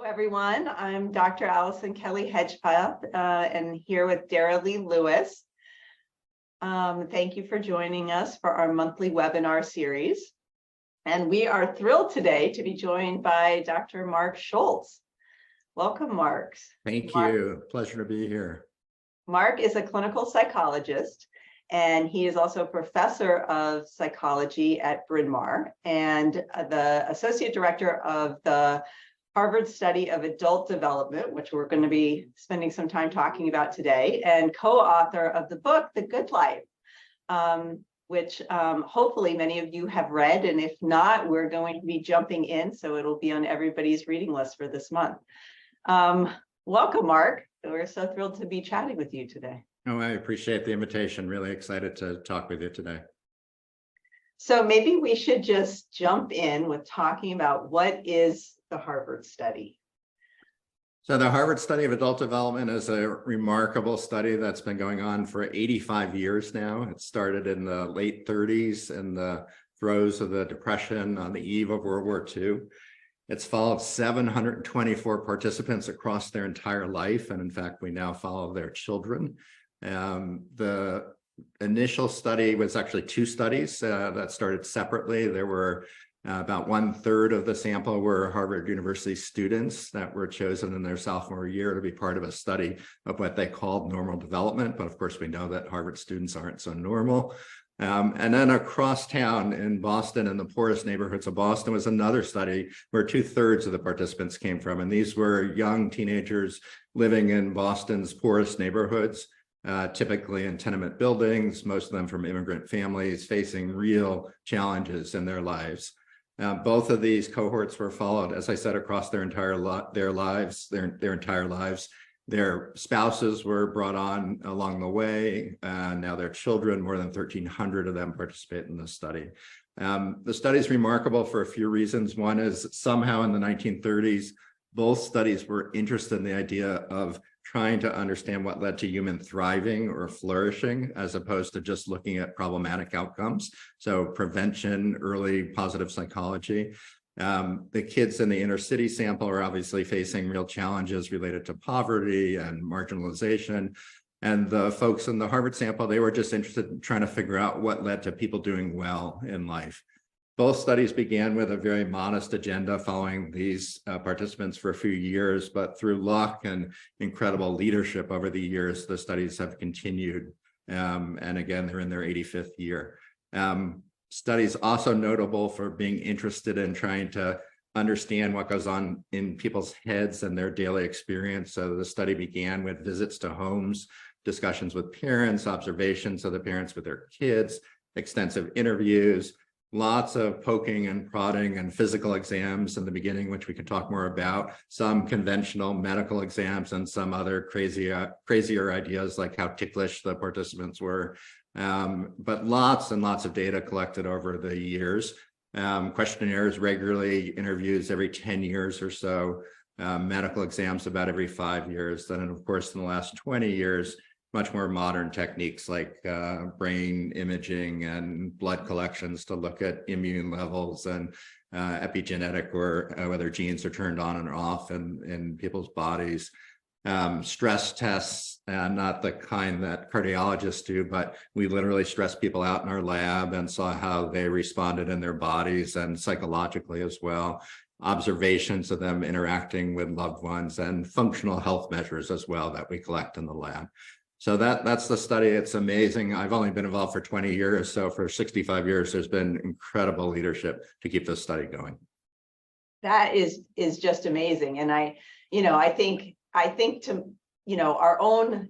Hello, everyone. I'm Dr. Allison Kelly Hedgepeth and here with Dara Lee Lewis. Thank you for joining us for our monthly webinar series. And we are thrilled today to be joined by Dr. Marc Schulz. Welcome, Marc. Thank you. Pleasure to be here. Marc is a clinical psychologist, and he is also a professor of psychology at Bryn Mawr and the associate director of the Harvard Study of Adult Development, which we're going to be spending some time talking about today, and co-author of the book, The Good Life, which hopefully many of you have read, and if not, we're going to be jumping in, so it'll be on everybody's reading list for this month. Welcome, Marc. We're so thrilled to be chatting with you today. Oh, I appreciate the invitation. Really excited to talk with you today. So maybe we should just jump in with talking about what is the Harvard study. So the Harvard Study of Adult Development is a remarkable study that's been going on for 85 years now. It started in the late 30s in the throes of the Depression on the eve of World War II. It's followed 724 participants across their entire life. And in fact, we now follow their children. The initial study was actually two studies that started separately. There were about 1/3 of the sample were Harvard University students that were chosen in their sophomore year to be part of a study of what they called normal development. But of course, we know that Harvard students aren't so normal. And then across town in Boston, in the poorest neighborhoods of Boston, was another study where 2/3 of the participants came from. And these were young teenagers living in Boston's poorest neighborhoods, typically in tenement buildings, most of them from immigrant families facing real challenges in their lives. Both of these cohorts were followed, as I said, across their entire lives. Their spouses were brought on along the way. Now their children, more than 1,300 of them participate in this study. The study is remarkable for a few reasons. One is somehow in the 1930s, both studies were interested in the idea of trying to understand what led to human thriving or flourishing, as opposed to just looking at problematic outcomes. So prevention, early positive psychology. The kids in the inner city sample are obviously facing real challenges related to poverty and marginalization. And the folks in the Harvard sample, they were just interested in trying to figure out what led to people doing well in life. Both studies began with a very modest agenda following these participants for a few years, but through luck and incredible leadership over the years, the studies have continued. And again, they're in their 85th year. Studies also notable for being interested in trying to understand what goes on in people's heads and their daily experience. So the study began with visits to homes, discussions with parents, observations of the parents with their kids, extensive interviews, lots of poking and prodding and physical exams in the beginning, which we could talk more about, some conventional medical exams and some other crazier ideas like how ticklish the participants were. But lots and lots of data collected over the years, questionnaires regularly, interviews every 10 years or so, medical exams about every 5 years. Then, of course, in the last 20 years, much more modern techniques like brain imaging and blood collections to look at immune levels and epigenetic, or whether genes are turned on and off in people's bodies. Stress tests, not the kind that cardiologists do, but we literally stress people out in our lab and saw how they responded in their bodies and psychologically as well. Observations of them interacting with loved ones, and functional health measures as well that we collect in the lab. So that's the study. It's amazing. I've only been involved for 20 years. So for 65 years, there's been incredible leadership to keep this study going. That is just amazing. And I think to,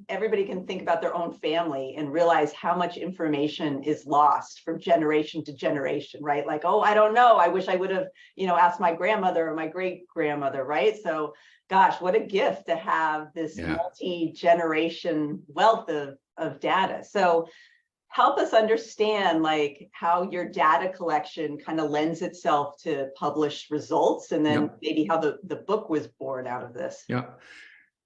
everybody can think about their own family and realize how much information is lost from generation to generation, right? Like, oh, I don't know. I wish I would have, asked my grandmother or my great grandmother, right? So gosh, what a gift to have this multi-generation wealth of data. So help us understand like how your data collection kind of lends itself to published results, and then maybe how the book was born out of this. Yeah.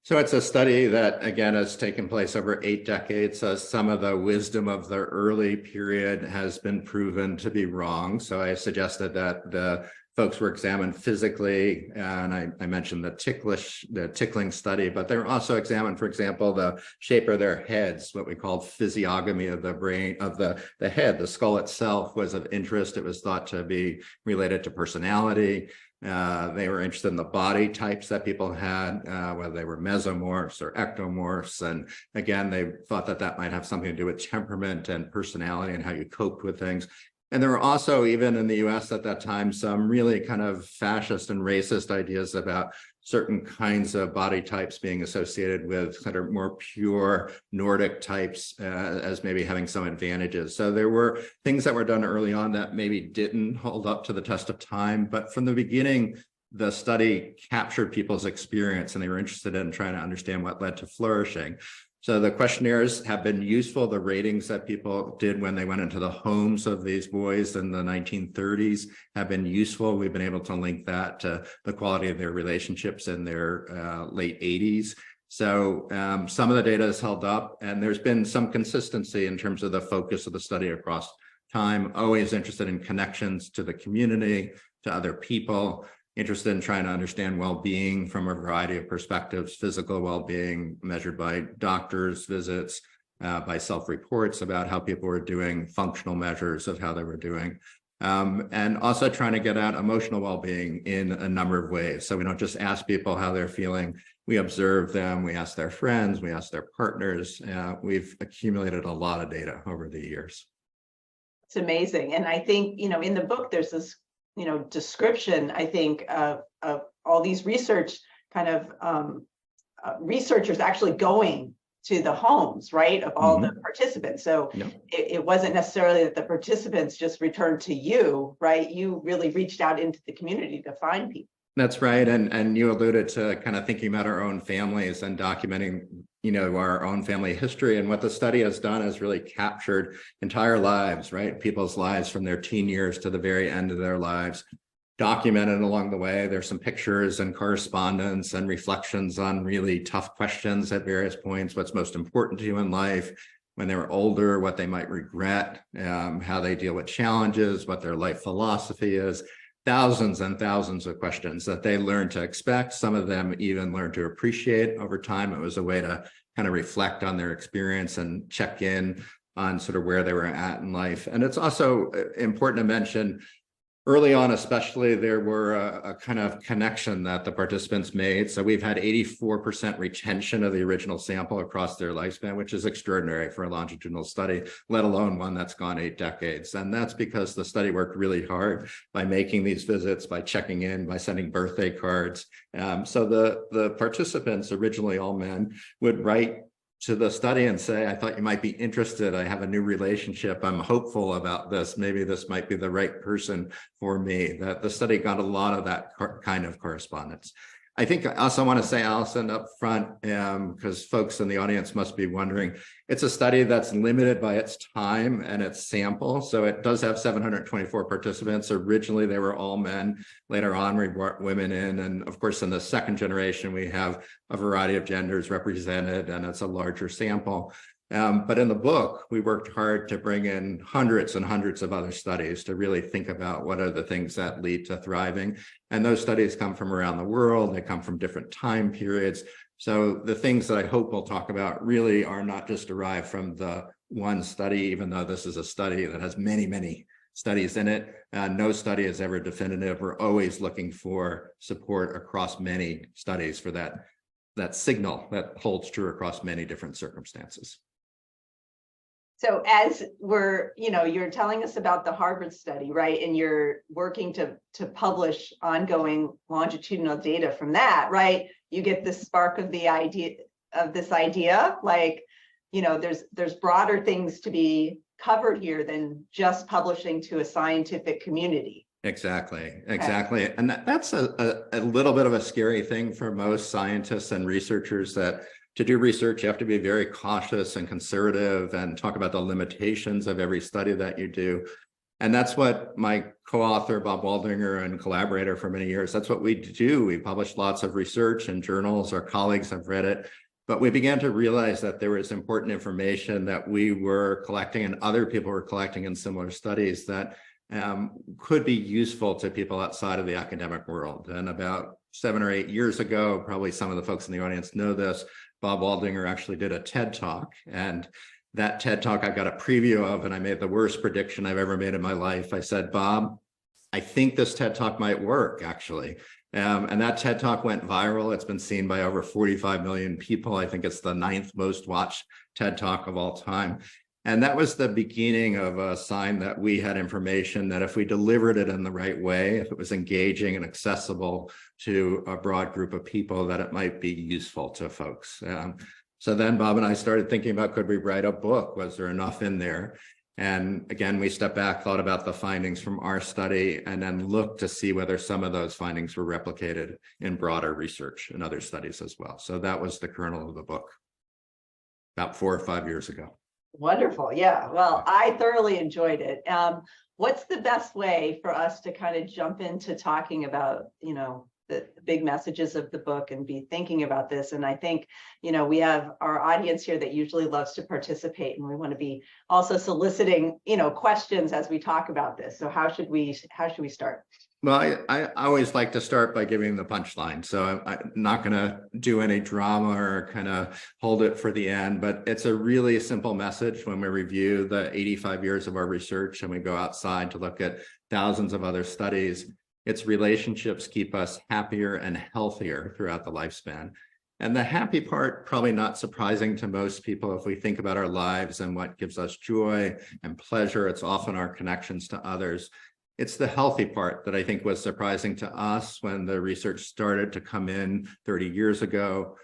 So it's a study that, again, has taken place over 8 decades. Some of the wisdom of the early period has been proven to be wrong. So I suggested that the folks were examined physically, and I mentioned the tickling study, but they were also examined, for example, the shape of their heads, what we called physiognomy of the brain, of the head. The skull itself was of interest. It was thought to be related to personality. They were interested in the body types that people had, whether they were mesomorphs or ectomorphs. And again, they thought that that might have something to do with temperament and personality and how you coped with things. And there were also, even in the US at that time, some really kind of fascist and racist ideas about certain kinds of body types being associated with kind of more pure Nordic types as maybe having some advantages. So there were things that were done early on that maybe didn't hold up to the test of time. But from the beginning, the study captured people's experience, and they were interested in trying to understand what led to flourishing. So the questionnaires have been useful. The ratings that people did when they went into the homes of these boys in the 1930s have been useful. We've been able to link that to the quality of their relationships in their late 80s. So some of the data is held up, and there's been some consistency in terms of the focus of the study across time, always interested in connections to the community, to other people, interested in trying to understand well-being from a variety of perspectives, physical well-being measured by doctors' visits, by self-reports about how people were doing, functional measures of how they were doing, and also trying to get at emotional well-being in a number of ways. So we don't just ask people how they're feeling, we observe them, we ask their friends, we ask their partners. We've accumulated a lot of data over the years. It's amazing. And I think, in the book, there's this description, I think, of all these research kind of researchers actually going to the homes, right, of all the participants. So it wasn't necessarily that the participants just returned to you, right? You really reached out into the community to find people. That's right. And you alluded to kind of thinking about our own families and documenting, our own family history. And what the study has done is really captured entire lives, right? People's lives from their teen years to the very end of their lives, documented along the way. There's some pictures and correspondence and reflections on really tough questions at various points. What's most important to you in life when they were older, what they might regret, how they deal with challenges, what their life philosophy is. Thousands and thousands of questions that they learned to expect. Some of them even learned to appreciate over time. It was a way to kind of reflect on their experience and check in on sort of where they were at in life. And it's also important to mention, early on especially, there were a kind of connection that the participants made. So we've had 84% retention of the original sample across their lifespan, which is extraordinary for a longitudinal study, let alone one that's gone 8 decades. And that's because the study worked really hard by making these visits, by checking in, by sending birthday cards. So the participants, originally all men, would write to the study and say, I thought you might be interested. I have a new relationship. I'm hopeful about this. Maybe this might be the right person for me. That the study got a lot of that kind of correspondence. I think I also want to say, Allison, up front, because folks in the audience must be wondering, it's a study that's limited by its time and its sample. So it does have 724 participants. Originally, they were all men. Later on, we brought women in. And of course, in the second generation, we have a variety of genders represented, and it's a larger sample. But in the book, we worked hard to bring in hundreds and hundreds of other studies to really think about what are the things that lead to thriving. And those studies come from around the world. They come from different time periods. So the things that I hope we'll talk about really are not just derived from the one study, even though this is a study that has many, many studies in it. No study is ever definitive. We're always looking for support across many studies for that signal that holds true across many different circumstances. So as we're, you're telling us about the Harvard study, right? And you're working to publish ongoing longitudinal data from that, right? You get the spark of the idea of this idea, like, there's broader things to be covered here than just publishing to a scientific community. Exactly. And that's a little bit of a scary thing for most scientists and researchers, that to do research, you have to be very cautious and conservative and talk about the limitations of every study that you do. And that's what my co-author, Bob Waldinger, and collaborator for many years, that's what we do. We publish lots of research in journals. Our colleagues have read it. But we began to realize that there was important information that we were collecting and other people were collecting in similar studies that could be useful to people outside of the academic world. And about 7 or 8 years ago, probably some of the folks in the audience know this, Bob Waldinger actually did a TED Talk, and that TED Talk I got a preview of, and I made the worst prediction I've ever made in my life. I said, Bob, I think this TED Talk might work, actually. And that TED Talk went viral. It's been seen by over 45 million people. I think it's the 9th most watched TED Talk of all time. And that was the beginning of a sign that we had information that if we delivered it in the right way, if it was engaging and accessible to a broad group of people, that it might be useful to folks. So then Bob and I started thinking about, could we write a book? Was there enough in there? And again, we stepped back, thought about the findings from our study, and then looked to see whether some of those findings were replicated in broader research and other studies as well. So that was the kernel of the book about 4 or 5 years ago. Wonderful. Yeah. Well, I thoroughly enjoyed it. What's the best way for us to kind of jump into talking about, the big messages of the book and be thinking about this? And I think, we have our audience here that usually loves to participate, and we want to be also soliciting, questions as we talk about this. So how should we start? Well, I always like to start by giving the punchline. So I'm not going to do any drama or kind of hold it for the end, but it's a really simple message when we review the 85 years of our research and we go outside to look at thousands of other studies. It's relationships keep us happier and healthier throughout the lifespan. And the happy part, probably not surprising to most people if we think about our lives and what gives us joy and pleasure. It's often our connections to others. It's the healthy part that I think was surprising to us when the research started to come in 30 years ago.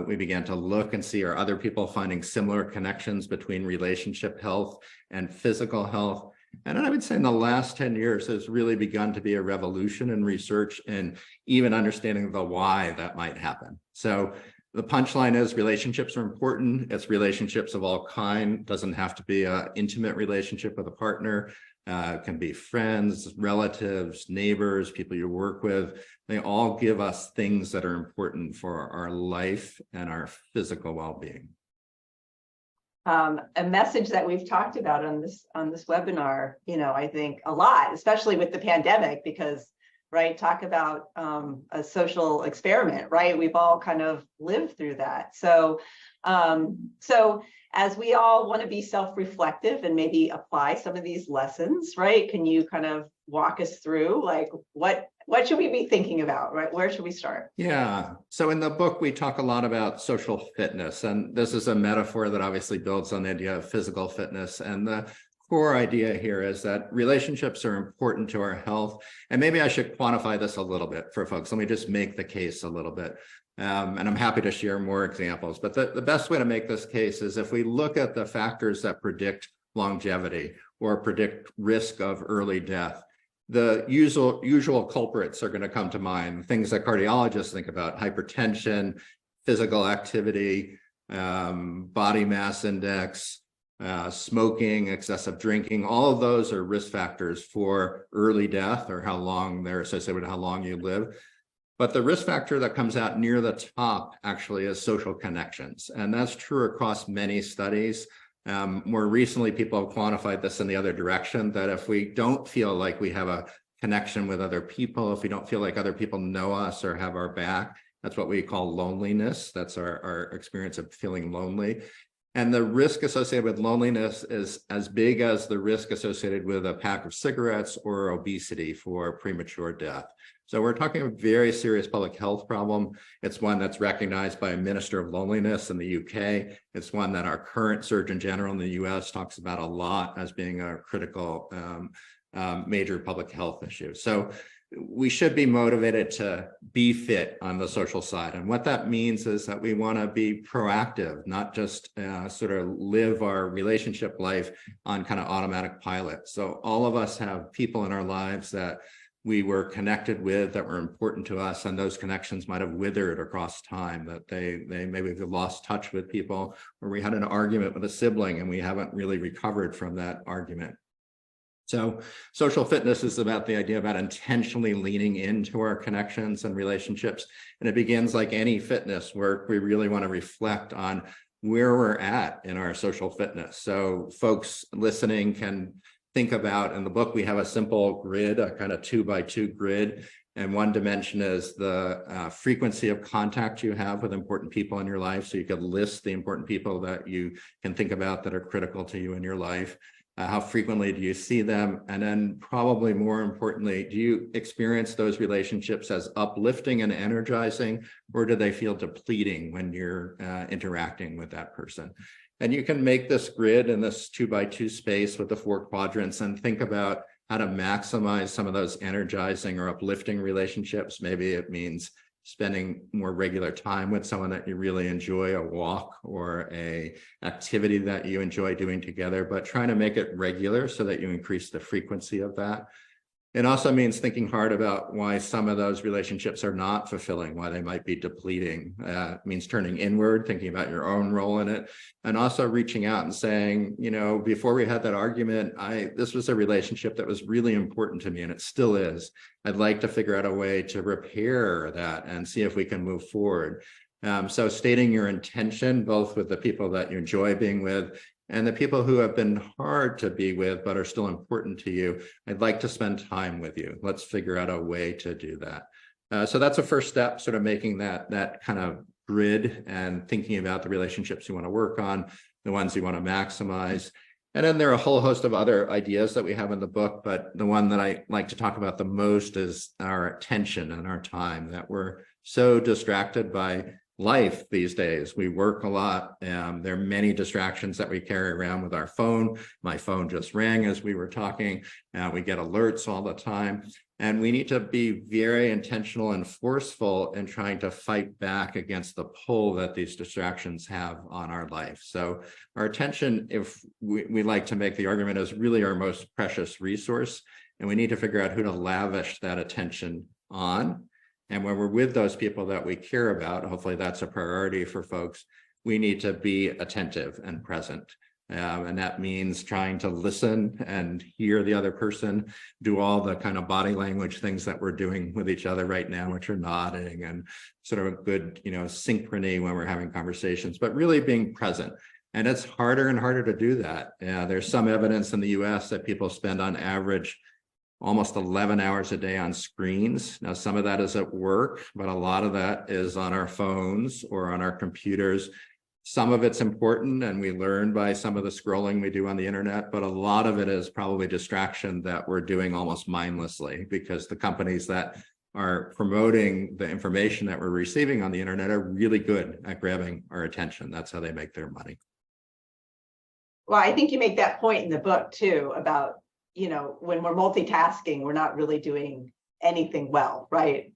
We began to look and see, are other people finding similar connections between relationship health and physical health? And I would say in the last 10 years, there's really begun to be a revolution in research and even understanding the why that might happen. So the punchline is relationships are important. It's relationships of all kind. Doesn't have to be an intimate relationship with a partner. It can be friends, relatives, neighbors, people you work with. They all give us things that are important for our life and our physical well-being. A message that we've talked about on this webinar, I think a lot, especially with the pandemic, because talk about a social experiment, right? We've all kind of lived through that. So as we all want to be self-reflective and maybe apply some of these lessons, right? Can you kind of walk us through what should we be thinking about, right? Where should we start? Yeah. So in the book, we talk a lot about social fitness, and this is a metaphor that obviously builds on the idea of physical fitness. And the core idea here is that relationships are important to our health. And maybe I should quantify this a little bit for folks. Let me just make the case a little bit. And I'm happy to share more examples. But the best way to make this case is if we look at the factors that predict longevity or predict risk of early death, the usual culprits are going to come to mind, things that cardiologists think about: hypertension, physical activity, body mass index, smoking, excessive drinking. All of those are risk factors for early death, or how long they're associated with how long you live. But the risk factor that comes out near the top actually is social connections. And that's true across many studies. More recently, people have quantified this in the other direction, that if we don't feel like we have a connection with other people, if we don't feel like other people know us or have our back, that's what we call loneliness. That's our experience of feeling lonely. And the risk associated with loneliness is as big as the risk associated with a pack of cigarettes or obesity for premature death. So we're talking a very serious public health problem. It's one that's recognized by a minister of loneliness in the UK. It's one that our current Surgeon General in the US talks about a lot as being a critical major public health issue. So we should be motivated to be fit on the social side. And what that means is that we want to be proactive, not just sort of live our relationship life on kind of automatic pilot. So all of us have people in our lives that we were connected with, that were important to us, and those connections might have withered across time, that they maybe have lost touch with people, or we had an argument with a sibling and we haven't really recovered from that argument. So social fitness is about the idea about intentionally leaning into our connections and relationships. And it begins like any fitness work. We really want to reflect on where we're at in our social fitness. So folks listening can think about, in the book, we have a simple grid, a kind of 2x2 grid. And one dimension is the frequency of contact you have with important people in your life. So you could list the important people that you can think about that are critical to you in your life. How frequently do you see them? And then probably more importantly, do you experience those relationships as uplifting and energizing, or do they feel depleting when you're interacting with that person? And you can make this grid in this 2x2 space with the 4 quadrants and think about how to maximize some of those energizing or uplifting relationships. Maybe it means spending more regular time with someone that you really enjoy, a walk or a activity that you enjoy doing together, but trying to make it regular so that you increase the frequency of that. It also means thinking hard about why some of those relationships are not fulfilling, why they might be depleting. It means turning inward, thinking about your own role in it, and also reaching out and saying, you know, before we had that argument, this was a relationship that was really important to me, and it still is. I'd like to figure out a way to repair that and see if we can move forward. So stating your intention, both with the people that you enjoy being with and the people who have been hard to be with but are still important to you. I'd like to spend time with you. Let's figure out a way to do that. So that's a first step, sort of making that kind of grid and thinking about the relationships you want to work on, the ones you want to maximize. And then there are a whole host of other ideas that we have in the book, but the one that I like to talk about the most is our attention and our time, that we're so distracted by life these days. We work a lot. There are many distractions that we carry around with our phone. My phone just rang as we were talking. We get alerts all the time. And we need to be very intentional and forceful in trying to fight back against the pull that these distractions have on our life. So our attention, if we like to make the argument, is really our most precious resource. And we need to figure out who to lavish that attention on. And when we're with those people that we care about, hopefully that's a priority for folks, we need to be attentive and present. And that means trying to listen and hear the other person, do all the kind of body language things that we're doing with each other right now, which are nodding and sort of a good, synchrony when we're having conversations, but really being present. And it's harder and harder to do that. There's some evidence in the US that people spend on average almost 11 hours a day on screens. Now, some of that is at work, but a lot of that is on our phones or on our computers. Some of it's important, and we learn by some of the scrolling we do on the internet, but a lot of it is probably distraction that we're doing almost mindlessly, because the companies that are promoting the information that we're receiving on the internet are really good at grabbing our attention. That's how they make their money. Well, I think you make that point in the book too, about when we're multitasking, we're not really doing anything well, right?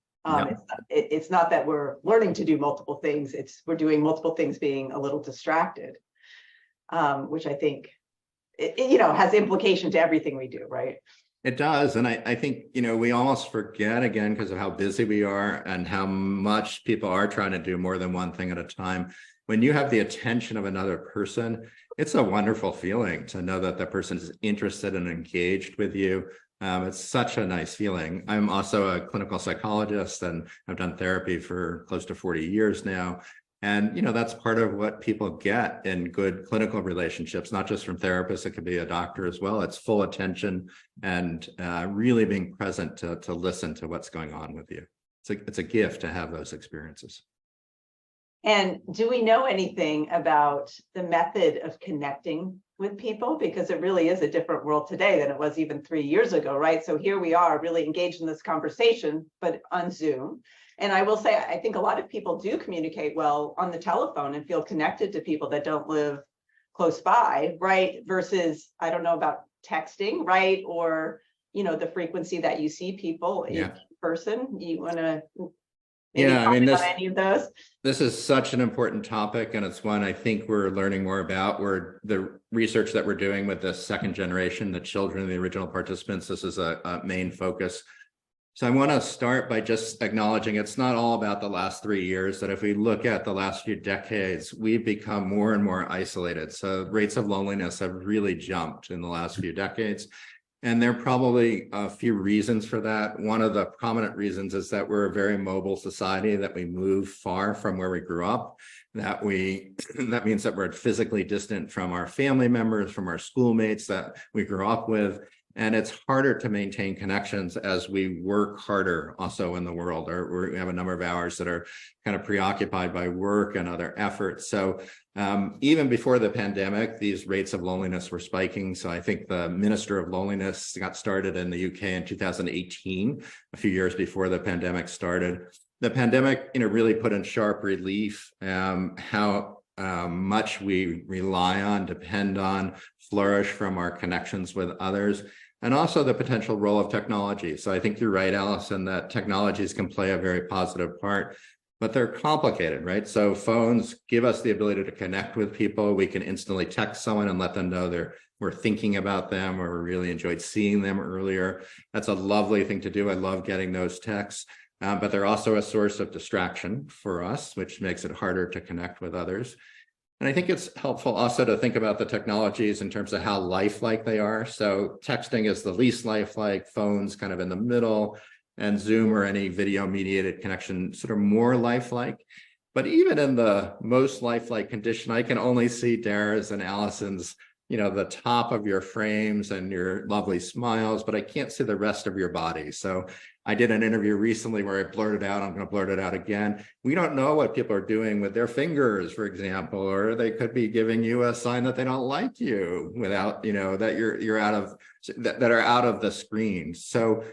It's not that we're learning to do multiple things. We're doing multiple things being a little distracted, which I think, has implication to everything we do, right? It does. And I think, we almost forget, again, because of how busy we are and how much people are trying to do more than one thing at a time. When you have the attention of another person, it's a wonderful feeling to know that the person is interested and engaged with you. It's such a nice feeling. I'm also a clinical psychologist, and I've done therapy for close to 40 years now. And, that's part of what people get in good clinical relationships, not just from therapists. It could be a doctor as well. It's full attention and really being present to listen to what's going on with you. It's a gift to have those experiences. And do we know anything about the method of connecting with people? Because it really is a different world today than it was even 3 years ago, right? So here we are really engaged in this conversation, but on Zoom. And I will say, I think a lot of people do communicate well on the telephone and feel connected to people that don't live close by, right? Versus, I don't know about texting, right? Or, the frequency that you see people in person. You want to any of those? This is such an important topic, and it's one I think we're learning more about. The research that we're doing with the second generation, the children of the original participants, this is a main focus. So I want to start by just acknowledging it's not all about the last 3 years, that if we look at the last few decades, we've become more and more isolated. So rates of loneliness have really jumped in the last few decades. And there are probably a few reasons for that. One of the prominent reasons is that we're a very mobile society, that we move far from where we grew up. that that means that we're physically distant from our family members, from our schoolmates that we grew up with. And it's harder to maintain connections as we work harder also in the world, or we have a number of hours that are kind of preoccupied by work and other efforts. So even before the pandemic, these rates of loneliness were spiking. So I think the Minister of Loneliness got started in the UK in 2018, a few years before the pandemic started. The pandemic, really put in sharp relief how much we rely on, depend on, flourish from our connections with others, and also the potential role of technology. So I think you're right, Allison, that technologies can play a very positive part, but they're complicated, right? So phones give us the ability to connect with people. We can instantly text someone and let them know we're thinking about them, or we really enjoyed seeing them earlier. That's a lovely thing to do. I love getting those texts, but they're also a source of distraction for us, which makes it harder to connect with others. And I think it's helpful also to think about the technologies in terms of how lifelike they are. So texting is the least lifelike, phones kind of in the middle, and Zoom or any video mediated connection sort of more lifelike. But even in the most lifelike condition, I can only see Dara's and Allison's, the top of your frames and your lovely smiles, but I can't see the rest of your body. So I did an interview recently where I blurted out, I'm going to blurt it out again. We don't know what people are doing with their fingers, for example, or they could be giving you a sign that they don't like you without, that you're out of, that are out of the screen. So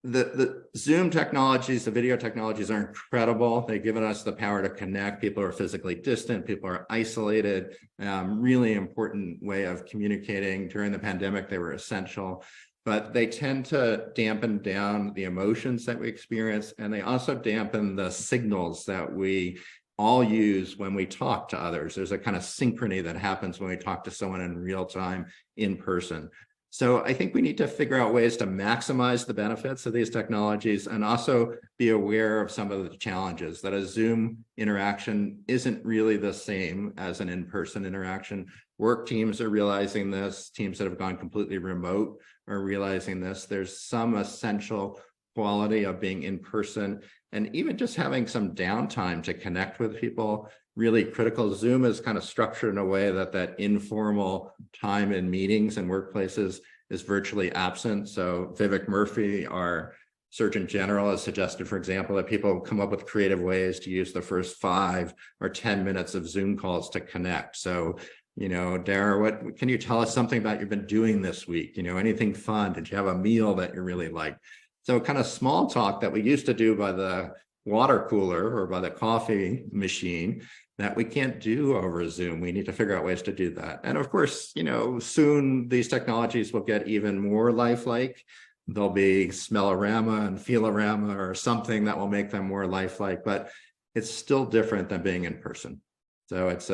the Zoom technologies, the video technologies are incredible. They've given us the power to connect. People are physically distant, people are isolated, really important way of communicating. During the pandemic, they were essential, but they tend to dampen down the emotions that we experience. And they also dampen the signals that we all use when we talk to others. There's a kind of synchrony that happens when we talk to someone in real time in person. So I think we need to figure out ways to maximize the benefits of these technologies and also be aware of some of the challenges. That a Zoom interaction isn't really the same as an in-person interaction. Work teams are realizing this. Teams that have gone completely remote are realizing this. There's some essential quality of being in person, and even just having some downtime to connect with people, really critical. Zoom is kind of structured in a way that informal time in meetings and workplaces is virtually absent. So Vivek Murthy, our Surgeon General, has suggested, for example, that people come up with creative ways to use the first 5 or 10 minutes of Zoom calls to connect. So, Dara, what can you tell us something about you've been doing this week? Anything fun? Did you have a meal that you really liked? So kind of small talk that we used to do by the water cooler or by the coffee machine that we can't do over Zoom. We need to figure out ways to do that. And of course, soon these technologies will get even more lifelike. There'll be smellorama and feelorama or something that will make them more lifelike, but it's still different than being in person. So it's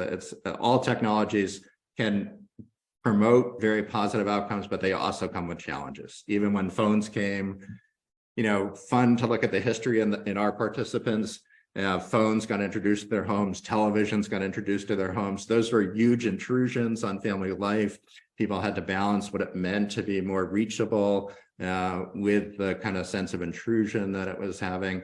all technologies can promote very positive outcomes, but they also come with challenges. Even when phones came, fun to look at the history in our participants. Phones got introduced to their homes, televisions got introduced to their homes. Those were huge intrusions on family life. People had to balance what it meant to be more reachable with the kind of sense of intrusion that it was having.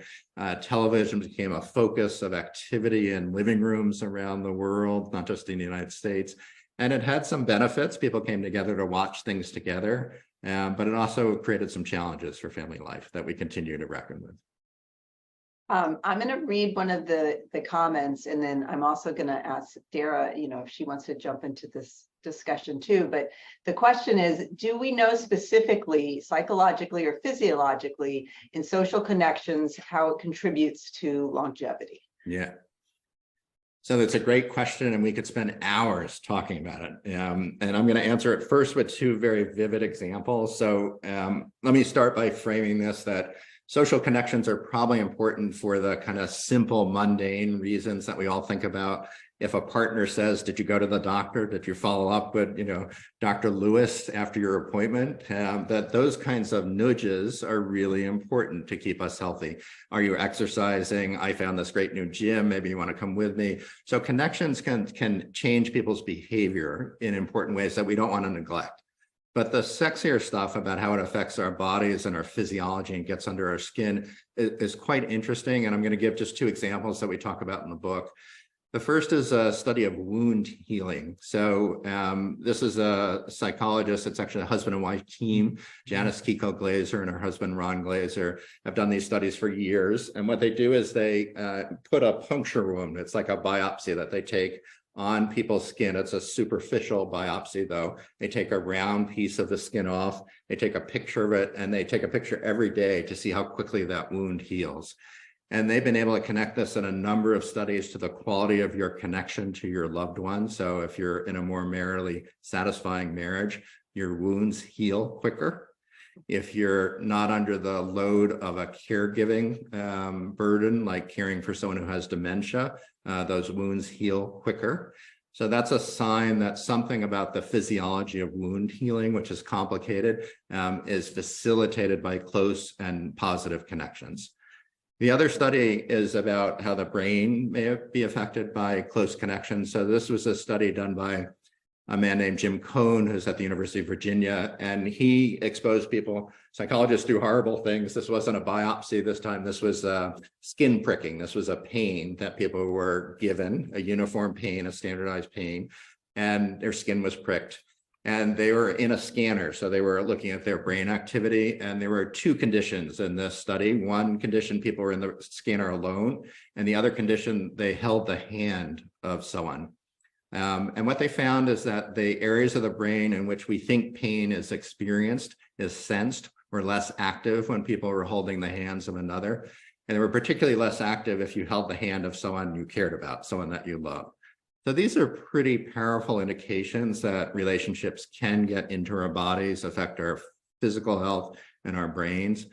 Television became a focus of activity in living rooms around the world, not just in the United States. And it had some benefits. People came together to watch things together. But it also created some challenges for family life that we continue to reckon with. I'm going to read one of the comments, and then I'm also going to ask Dara, if she wants to jump into this discussion too. But the question is, do we know specifically, psychologically or physiologically, in social connections, how it contributes to longevity? Yeah. So that's a great question, and we could spend hours talking about it. And I'm going to answer it first with 2 very vivid examples. So let me start by framing this, that social connections are probably important for the kind of simple, mundane reasons that we all think about. If a partner says, did you go to the doctor? Did you follow up with, Dr. Lewis after your appointment? That those kinds of nudges are really important to keep us healthy. Are you exercising? I found this great new gym. Maybe you want to come with me. So connections can change people's behavior in important ways that we don't want to neglect. But the sexier stuff about how it affects our bodies and our physiology and gets under our skin is quite interesting. And I'm going to give just 2 examples that we talk about in the book. The first is a study of wound healing. So this is a psychologist. It's actually a husband and wife team. Janice Kiko Glazer and her husband, Ron Glazer, have done these studies for years. And what they do is they put a puncture wound. It's like a biopsy that they take on people's skin. It's a superficial biopsy, though. They take a round piece of the skin off. They take a picture of it, and they take a picture every day to see how quickly that wound heals. And they've been able to connect this in a number of studies to the quality of your connection to your loved one. So if you're in a more maritally satisfying marriage, your wounds heal quicker. If you're not under the load of a caregiving burden, like caring for someone who has dementia, those wounds heal quicker. So that's a sign that something about the physiology of wound healing, which is complicated, is facilitated by close and positive connections. The other study is about how the brain may be affected by close connections. So this was a study done by a man named Jim Cohn, who's at the University of Virginia, and he exposed people. Psychologists do horrible things. This wasn't a biopsy this time. This was skin pricking. This was a pain that people were given, a uniform pain, a standardized pain, and their skin was pricked. And they were in a scanner, so they were looking at their brain activity. And there were two conditions in this study. One condition, people were in the scanner alone, and the other condition, they held the hand of someone. And what they found is that the areas of the brain in which we think pain is experienced, is sensed, were less active when people were holding the hands of another. And they were particularly less active if you held the hand of someone you cared about, someone that you loved. So these are pretty powerful indications that relationships can get into our bodies, affect our physical health and our brains.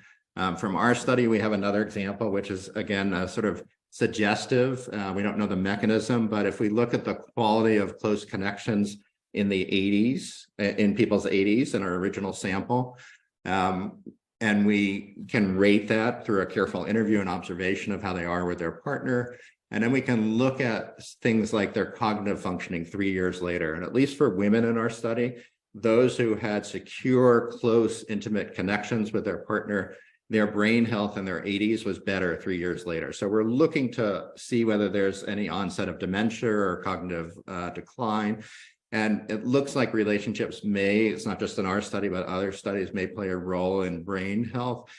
From our study, we have another example, which is, again, sort of suggestive. We don't know the mechanism, but if we look at the quality of close connections in the 80s, in people's 80s in our original sample, and we can rate that through a careful interview and observation of how they are with their partner. And then we can look at things like their cognitive functioning 3 years later. And at least for women in our study, those who had secure, close, intimate connections with their partner, their brain health in their 80s was better 3 years later. So we're looking to see whether there's any onset of dementia or cognitive decline. And it looks like relationships may, it's not just in our study, but other studies may play a role in brain health.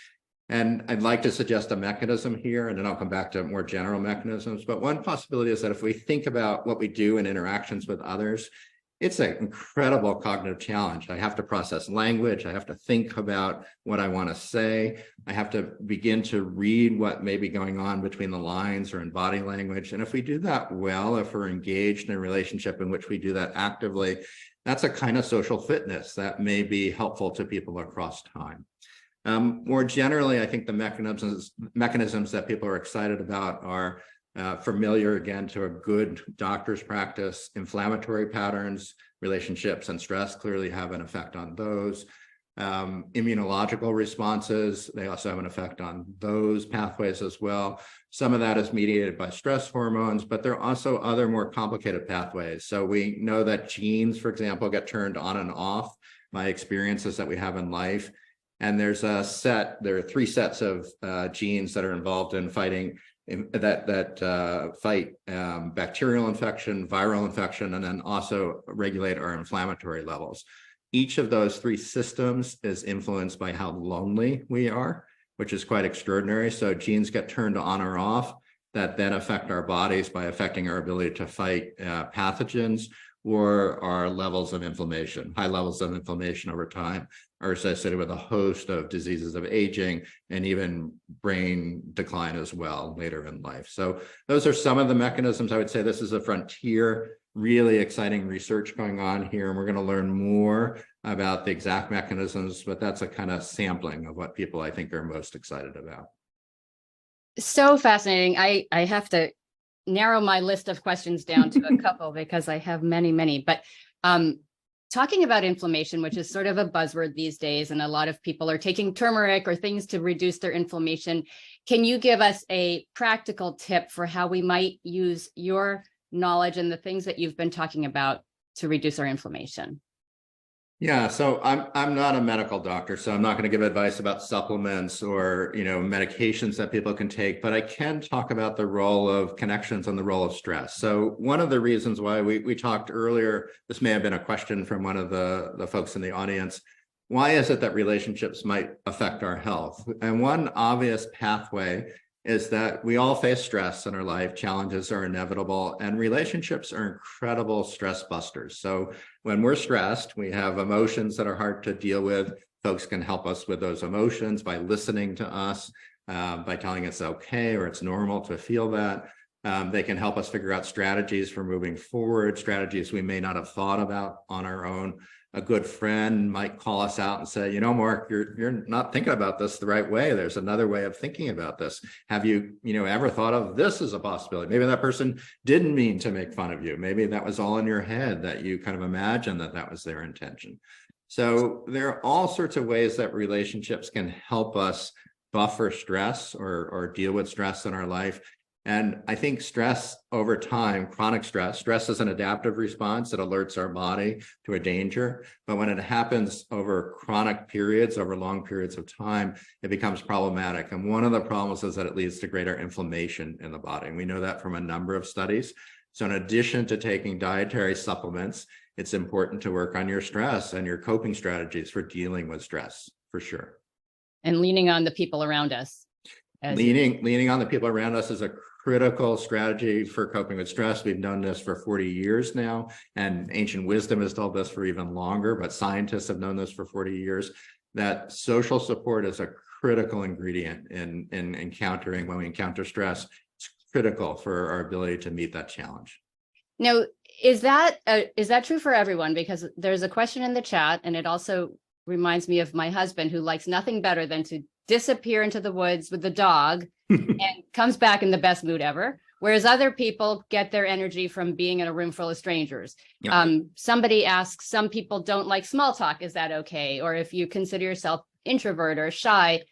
And I'd like to suggest a mechanism here, and then I'll come back to more general mechanisms. But one possibility is that if we think about what we do in interactions with others, it's an incredible cognitive challenge. I have to process language. I have to think about what I want to say. I have to begin to read what may be going on between the lines or in body language. And if we do that well, if we're engaged in a relationship in which we do that actively, that's a kind of social fitness that may be helpful to people across time. More generally, I think the mechanisms that people are excited about are familiar, again, to a good doctor's practice. Inflammatory patterns, relationships, and stress clearly have an effect on those. Immunological responses, they also have an effect on those pathways as well. Some of that is mediated by stress hormones, but there are also other more complicated pathways. So we know that genes, for example, get turned on and off by experiences that we have in life. And there are 3 sets of genes that are involved in fighting that fight bacterial infection, viral infection, and then also regulate our inflammatory levels. Each of those 3 systems is influenced by how lonely we are, which is quite extraordinary. So genes get turned on or off that then affect our bodies by affecting our ability to fight pathogens or our levels of inflammation. High levels of inflammation over time are associated with a host of diseases of aging and even brain decline as well later in life. So those are some of the mechanisms. I would say this is a frontier, really exciting research going on here, and we're going to learn more about the exact mechanisms, but that's a kind of sampling of what people I think are most excited about. So fascinating. I have to narrow my list of questions down to a couple because I have many, but talking about inflammation, which is sort of a buzzword these days, and a lot of people are taking turmeric or things to reduce their inflammation. Can you give us a practical tip for how we might use your knowledge and the things that you've been talking about to reduce our inflammation? Yeah, so I'm not a medical doctor, so I'm not going to give advice about supplements or, medications that people can take, but I can talk about the role of connections and the role of stress. So one of the reasons why we talked earlier, this may have been a question from one of the folks in the audience. Why is it that relationships might affect our health? And one obvious pathway is that we all face stress in our life. Challenges are inevitable, and relationships are incredible stress busters. So when we're stressed, we have emotions that are hard to deal with. Folks can help us with those emotions by listening to us, by telling us okay or it's normal to feel that. They can help us figure out strategies for moving forward, strategies we may not have thought about on our own. A good friend might call us out and say, Mark, you're not thinking about this the right way. There's another way of thinking about this. Have you, ever thought of this as a possibility? Maybe that person didn't mean to make fun of you. Maybe that was all in your head, that you kind of imagined that was their intention. So there are all sorts of ways that relationships can help us buffer stress or deal with stress in our life. And I think stress over time, chronic stress is an adaptive response that alerts our body to a danger. But when it happens over chronic periods, over long periods of time, it becomes problematic. And one of the problems is that it leads to greater inflammation in the body. And we know that from a number of studies. So in addition to taking dietary supplements, it's important to work on your stress and your coping strategies for dealing with stress, for sure. And leaning on the people around us. Leaning on the people around us is a critical strategy for coping with stress. We've known this for 40 years now, and ancient wisdom has told us for even longer, but scientists have known this for 40 years, that social support is a critical ingredient in encountering, when we encounter stress. It's critical for our ability to meet that challenge. Now, is that true for everyone? Because there's a question in the chat, and it also reminds me of my husband, who likes nothing better than to disappear into the woods with the dog and comes back in the best mood ever. Whereas other people get their energy from being in a room full of strangers. Yep. Somebody asks, some people don't like small talk. Is that okay? Or if you consider yourself introvert or shy,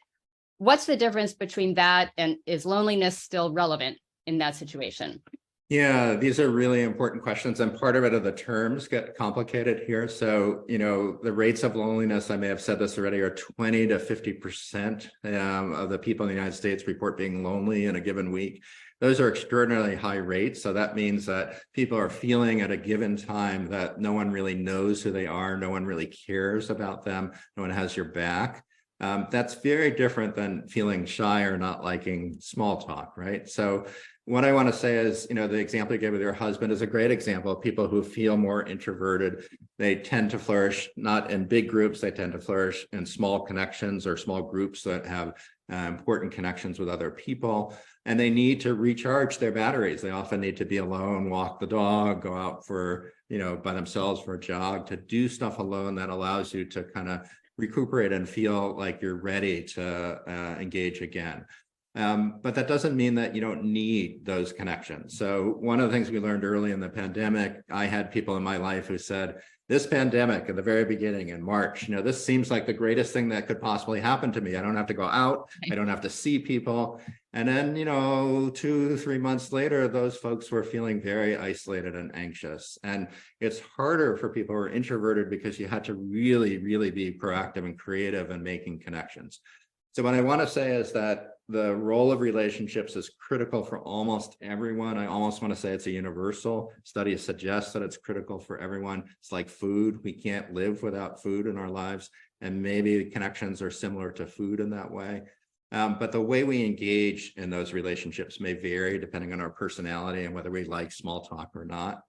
what's the difference between that, and is loneliness still relevant in that situation? Yeah, these are really important questions, and part of it are the terms get complicated here. So, the rates of loneliness, I may have said this already, are 20 to 50% of the people in the United States report being lonely in a given week. Those are extraordinarily high rates. So that means that people are feeling at a given time that no one really knows who they are, no one really cares about them, no one has your back. That's very different than feeling shy or not liking small talk, right? So what I want to say is, the example you gave with your husband is a great example of people who feel more introverted. They tend to flourish not in big groups, they tend to flourish in small connections or small groups that have important connections with other people. And they need to recharge their batteries. They often need to be alone, walk the dog, go out for, by themselves for a jog, to do stuff alone that allows you to kind of recuperate and feel like you're ready to engage again. But that doesn't mean that you don't need those connections. So one of the things we learned early in the pandemic, I had people in my life who said, this pandemic at the very beginning in March, this seems like the greatest thing that could possibly happen to me. I don't have to go out. I don't have to see people. And then, 2-3 months later, those folks were feeling very isolated and anxious. And it's harder for people who are introverted because you had to really, really be proactive and creative in making connections. So what I want to say is that the role of relationships is critical for almost everyone. I almost want to say it's a universal. Studies suggest that it's critical for everyone. It's like food. We can't live without food in our lives. And maybe connections are similar to food in that way. But the way we engage in those relationships may vary depending on our personality and whether we like small talk or not.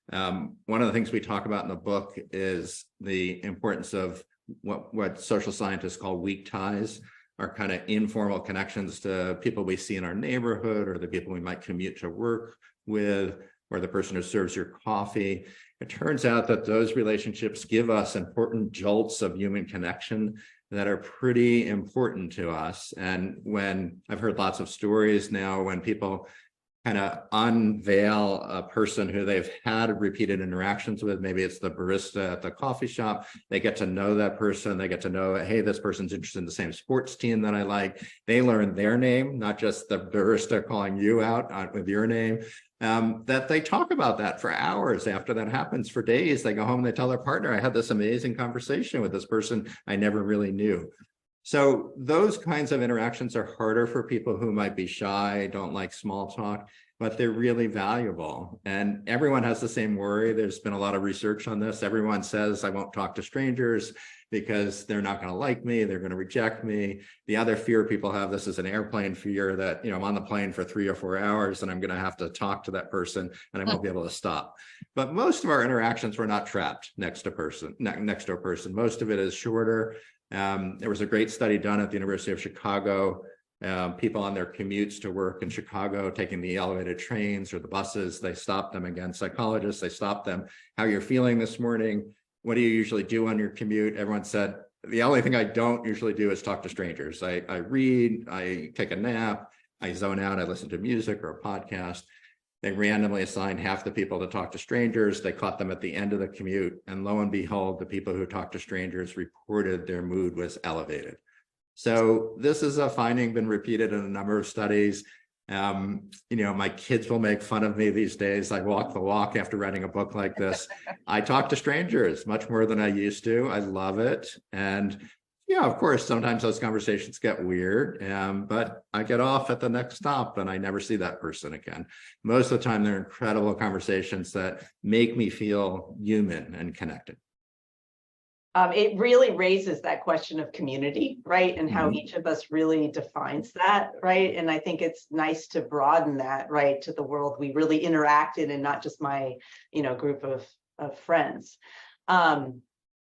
One of the things we talk about in the book is the importance of what social scientists call weak ties, our kind of informal connections to people we see in our neighborhood, or the people we might commute to work with, or the person who serves your coffee. It turns out that those relationships give us important jolts of human connection that are pretty important to us. And when I've heard lots of stories now, when people kind of unveil a person who they've had repeated interactions with, maybe it's the barista at the coffee shop, they get to know that person, they get to know, hey, this person's interested in the same sports team that I like. They learn their name, not just the barista calling you out with your name. that they talk about that for hours after that happens, for days. They go home and they tell their partner, I had this amazing conversation with this person I never really knew. So those kinds of interactions are harder for people who might be shy, don't like small talk, but they're really valuable. And everyone has the same worry. There's been a lot of research on this. Everyone says, I won't talk to strangers because they're not going to like me, they're going to reject me. The other fear people have, this is an airplane fear, that, I'm on the plane for 3 or 4 hours and I'm going to have to talk to that person and I won't be able to stop. But most of our interactions, we're not trapped next to a person. Most of it is shorter. There was a great study done at the University of Chicago, people on their commutes to work in Chicago, taking the elevated trains or the buses, they stopped them. Again, psychologists, they stopped them. How you're feeling this morning? What do you usually do on your commute? Everyone said, the only thing I don't usually do is talk to strangers. I read, I take a nap, I zone out, I listen to music or a podcast. They randomly assigned half the people to talk to strangers. They caught them at the end of the commute. And lo and behold, the people who talked to strangers reported their mood was elevated. So this is a finding been repeated in a number of studies. My kids will make fun of me these days. I walk the walk after writing a book like this. I talk to strangers much more than I used to. I love it. And of course, sometimes those conversations get weird, but I get off at the next stop and I never see that person again. Most of the time, they're incredible conversations that make me feel human and connected. It really raises that question of community, right? And how each of us really defines that, right? And I think it's nice to broaden that, right, to the world we really interact in and not just my, group of friends.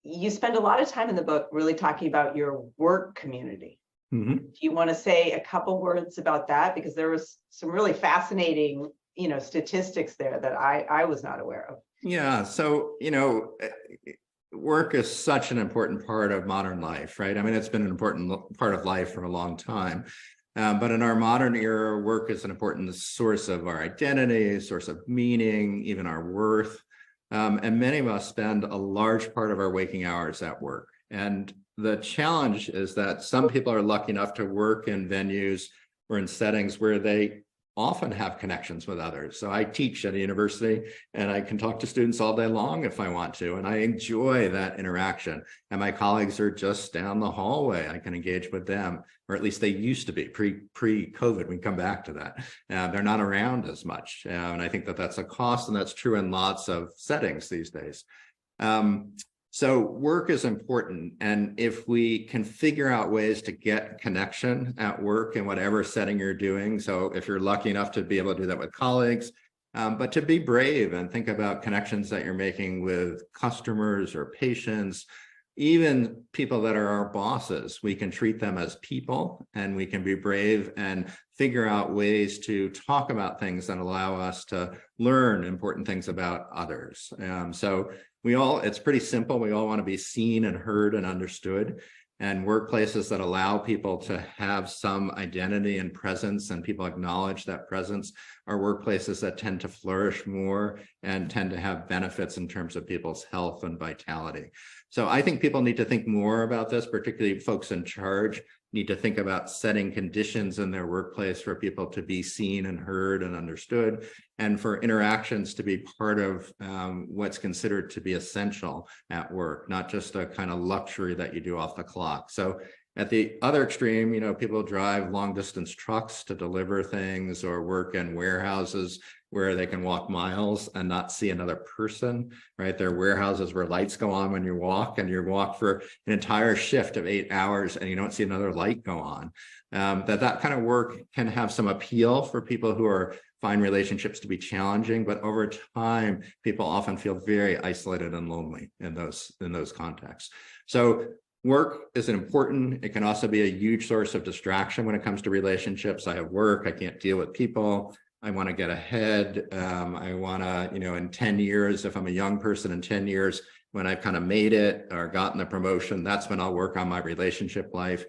You spend a lot of time in the book really talking about your work community. Do you want to say a couple words about that? Because there was some really fascinating, statistics there that I was not aware of. Yeah. So, work is such an important part of modern life, right? I mean, it's been an important part of life for a long time. But in our modern era, work is an important source of our identity, source of meaning, even our worth. And many of us spend a large part of our waking hours at work. And the challenge is that some people are lucky enough to work in venues or in settings where they often have connections with others. So I teach at a university and I can talk to students all day long if I want to, and I enjoy that interaction. And my colleagues are just down the hallway. I can engage with them, or at least they used to be pre-COVID. We can come back to that. They're not around as much. And I think that that's a cost, and that's true in lots of settings these days. So work is important. And if we can figure out ways to get connection at work in whatever setting you're doing, so if you're lucky enough to be able to do that with colleagues, but to be brave and think about connections that you're making with customers or patients, even people that are our bosses, we can treat them as people, and we can be brave and figure out ways to talk about things that allow us to learn important things about others. So it's pretty simple. We all want to be seen and heard and understood. And workplaces that allow people to have some identity and presence, and people acknowledge that presence, are workplaces that tend to flourish more and tend to have benefits in terms of people's health and vitality. So I think people need to think more about this, particularly folks in charge need to think about setting conditions in their workplace for people to be seen and heard and understood, and for interactions to be part of what's considered to be essential at work, not just a kind of luxury that you do off the clock. So at the other extreme, people drive long distance trucks to deliver things, or work in warehouses where they can walk miles and not see another person, right? There are warehouses where lights go on when you walk, and you walk for an entire shift of 8 hours and you don't see another light go on. That kind of work can have some appeal for people who find relationships to be challenging, but over time, people often feel very isolated and lonely in those contexts. So work is important. It can also be a huge source of distraction when it comes to relationships. I have work, I can't deal with people. I want to get ahead. I want to, in 10 years, if I'm a young person in 10 years, when I've kind of made it or gotten the promotion, that's when I'll work on my relationship life.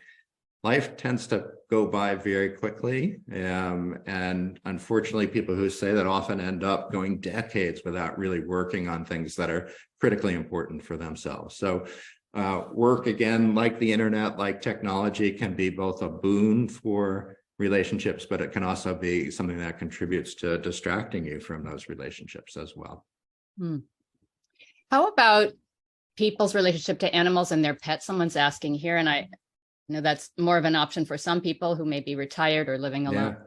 Life tends to go by very quickly. And unfortunately, people who say that often end up going decades without really working on things that are critically important for themselves. So work, again, like the internet, like technology, can be both a boon for relationships, but it can also be something that contributes to distracting you from those relationships as well. How about people's relationship to animals and their pets? Someone's asking here, and I know that's more of an option for some people who may be retired or living alone. Yeah.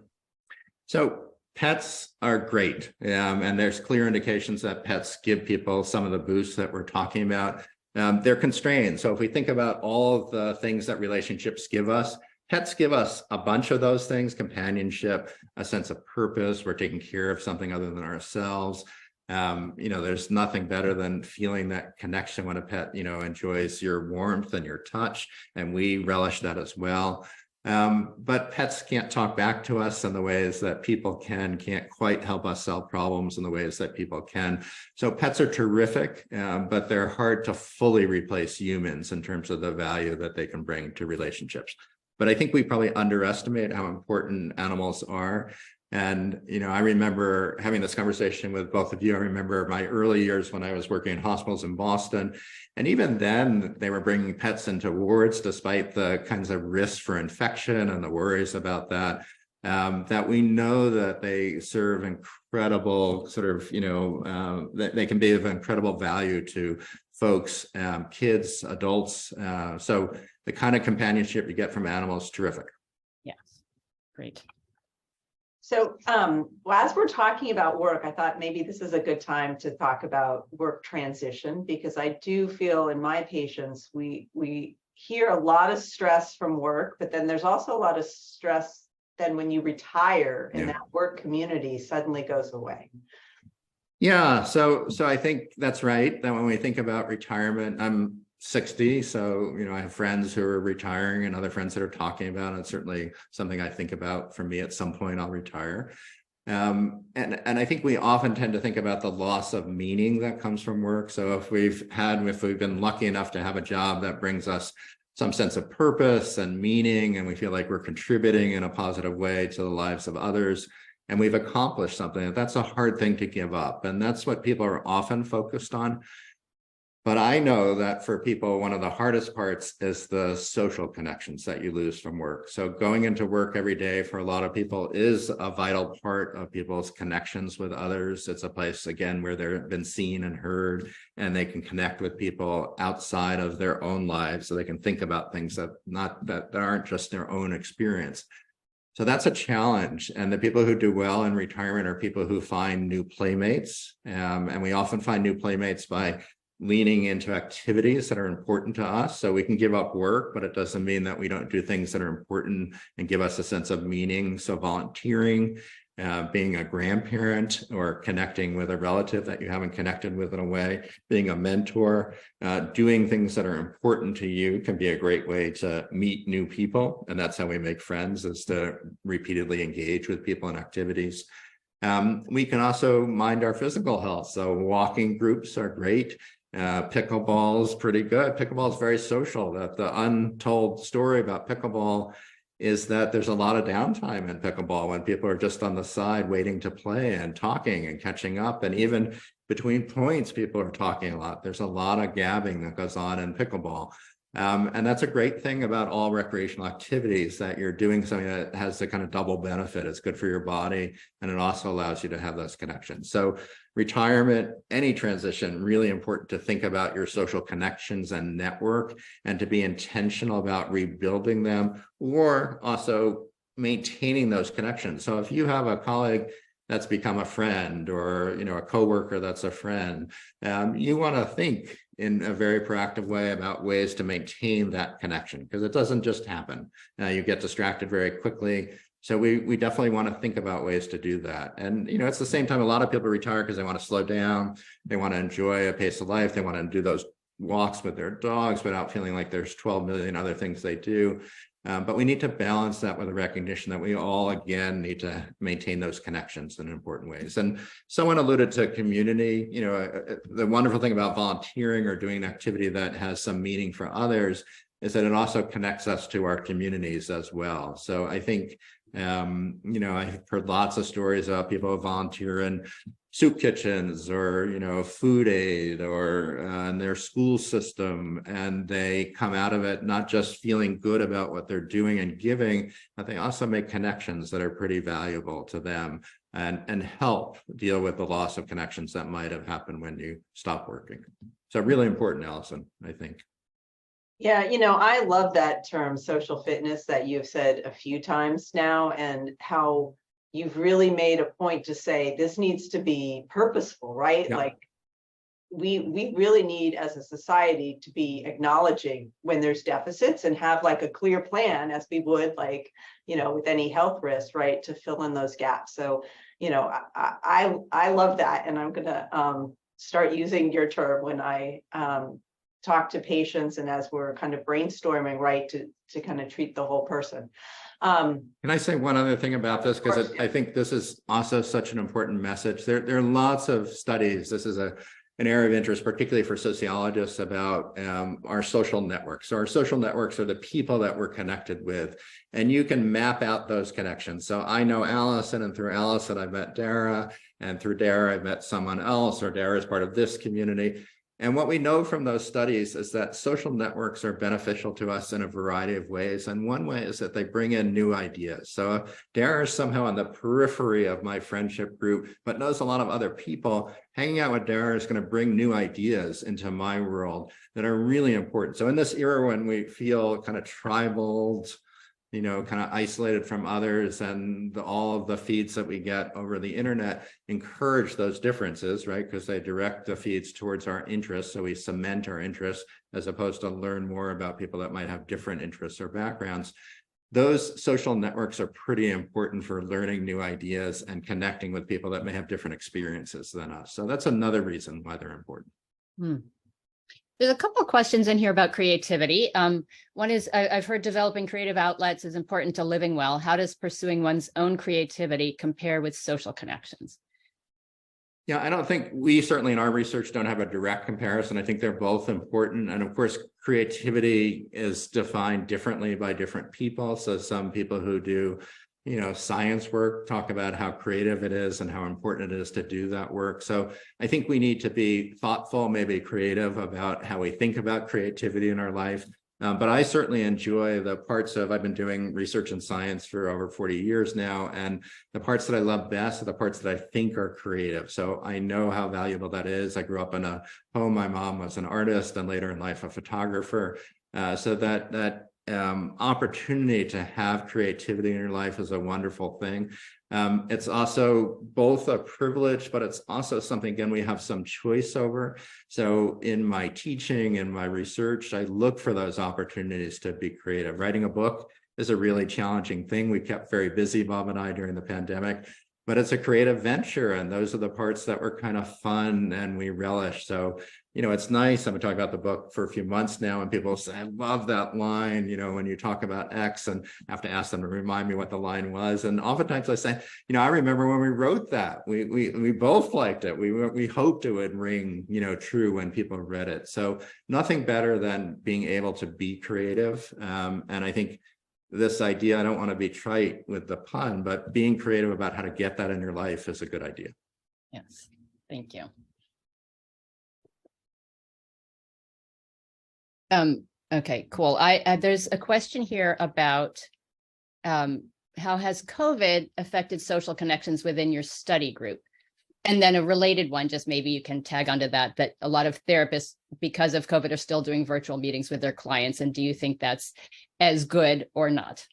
So pets are great. And there's clear indications that pets give people some of the boosts that we're talking about. They're constrained. So if we think about all of the things that relationships give us, pets give us a bunch of those things: companionship, a sense of purpose. We're taking care of something other than ourselves. There's nothing better than feeling that connection when a pet, enjoys your warmth and your touch, and we relish that as well. But pets can't talk back to us in the ways that people can't quite help us solve problems in the ways that people can. So pets are terrific, but they're hard to fully replace humans in terms of the value that they can bring to relationships. But I think we probably underestimate how important animals are. And, I remember having this conversation with both of you. I remember my early years when I was working in hospitals in Boston. And even then, they were bringing pets into wards, despite the kinds of risks for infection and the worries about that, that we know that they serve incredible that they can be of incredible value to folks, kids, adults. So the kind of companionship you get from animals is terrific. Yes, great. So as we're talking about work, I thought maybe this is a good time to talk about work transition, because I do feel in my patients, we hear a lot of stress from work, but then there's also a lot of stress then when you retire and that work community suddenly goes away. Yeah, so I think that's right. That when we think about retirement, I'm 60, so I have friends who are retiring and other friends that are talking about it. It's certainly something I think about. For me, at some point I'll retire. And I think we often tend to think about the loss of meaning that comes from work. So if we've been lucky enough to have a job that brings us some sense of purpose and meaning, and we feel like we're contributing in a positive way to the lives of others, and we've accomplished something, that's a hard thing to give up. And that's what people are often focused on. But I know that for people, one of the hardest parts is the social connections that you lose from work. So going into work every day for a lot of people is a vital part of people's connections with others. It's a place, again, where they've been seen and heard, and they can connect with people outside of their own lives, so they can think about things that aren't just their own experience. So that's a challenge. And the people who do well in retirement are people who find new playmates. And we often find new playmates by leaning into activities that are important to us. So we can give up work, but it doesn't mean that we don't do things that are important and give us a sense of meaning. So volunteering, being a grandparent, or connecting with a relative that you haven't connected with in a way, being a mentor, doing things that are important to you can be a great way to meet new people. And that's how we make friends, is to repeatedly engage with people in activities. We can also mind our physical health. So walking groups are great. Pickleball is pretty good. Pickleball is very social. That the untold story about pickleball is that there's a lot of downtime in pickleball when people are just on the side waiting to play and talking and catching up. And even between points, people are talking a lot. There's a lot of gabbing that goes on in pickleball. And that's a great thing about all recreational activities, that you're doing something that has the kind of double benefit. It's good for your body, and it also allows you to have those connections. So retirement, any transition, really important to think about your social connections and network, and to be intentional about rebuilding them, or also maintaining those connections. So if you have a colleague that's become a friend, or a coworker that's a friend, you want to think in a very proactive way about ways to maintain that connection, because it doesn't just happen. You get distracted very quickly. So we definitely want to think about ways to do that. And it's the same time, a lot of people retire because they want to slow down, they want to enjoy a pace of life, they want to do those walks with their dogs without feeling like there's 12 million other things they do. But we need to balance that with a recognition that we all, again, need to maintain those connections in important ways. And someone alluded to community. The wonderful thing about volunteering or doing an activity that has some meaning for others is that it also connects us to our communities as well. So I think, I've heard lots of stories about people who volunteer in soup kitchens or, food aid or in their school system, and they come out of it not just feeling good about what they're doing and giving, but they also make connections that are pretty valuable to them and help deal with the loss of connections that might have happened when you stop working. So really important, Allison, I think. Yeah, I love that term social fitness that you've said a few times now, and how you've really made a point to say this needs to be purposeful, right? Yeah. Like we really need as a society to be acknowledging when there's deficits and have like a clear plan, as we would like, with any health risk, right, to fill in those gaps. So, I love that, and I'm gonna start using your term when I talk to patients and as we're kind of brainstorming, right, to kind of treat the whole person. Can I say one other thing about this? Because I think this is also such an important message. There are lots of studies. This is an area of interest, particularly for sociologists, about our social networks. So our social networks are the people that we're connected with, and you can map out those connections. So I know Allison, and through Allison, I've met Dara, and through Dara, I've met someone else, or Dara is part of this community. And what we know from those studies is that social networks are beneficial to us in a variety of ways. And one way is that they bring in new ideas. So if Dara is somehow on the periphery of my friendship group, but knows a lot of other people, hanging out with Dara is going to bring new ideas into my world that are really important. So in this era when we feel kind of tribal, kind of isolated from others, and all of the feeds that we get over the internet encourage those differences, right? Because they direct the feeds towards our interests. So we cement our interests as opposed to learn more about people that might have different interests or backgrounds. Those social networks are pretty important for learning new ideas and connecting with people that may have different experiences than us. So that's another reason why they're important. There's a couple of questions in here about creativity. One is, I've heard developing creative outlets is important to living well. How does pursuing one's own creativity compare with social connections? Yeah, I don't think we certainly in our research don't have a direct comparison. I think they're both important. And of course, creativity is defined differently by different people. So some people who do science work talk about how creative it is and how important it is to do that work. So I think we need to be thoughtful, maybe creative about how we think about creativity in our life. But I certainly enjoy the parts of, I've been doing research in science for over 40 years now, and the parts that I love best are the parts that I think are creative. So I know how valuable that is. I grew up in a home, my mom was an artist and later in life a photographer. So that opportunity to have creativity in your life is a wonderful thing. It's also both a privilege, but it's also something, again, we have some choice over. So in my teaching and my research, I look for those opportunities to be creative. Writing a book is a really challenging thing. We kept very busy, Bob and I, during the pandemic, but it's a creative venture. And those are the parts that were kind of fun and we relish. So it's nice. I've been talking about the book for a few months now, and people say, I love that line, when you talk about X, and I have to ask them to remind me what the line was. And oftentimes I say, I remember when we wrote that, we both liked it. We hoped it would ring, true when people read it. So nothing better than being able to be creative. And I think this idea, I don't want to be trite with the pun, but being creative about how to get that in your life is a good idea. Yes, thank you. Okay, cool. There's a question here about how has COVID affected social connections within your study group? And then a related one, just maybe you can tag onto that a lot of therapists, because of COVID, are still doing virtual meetings with their clients. And do you think that's as good or not?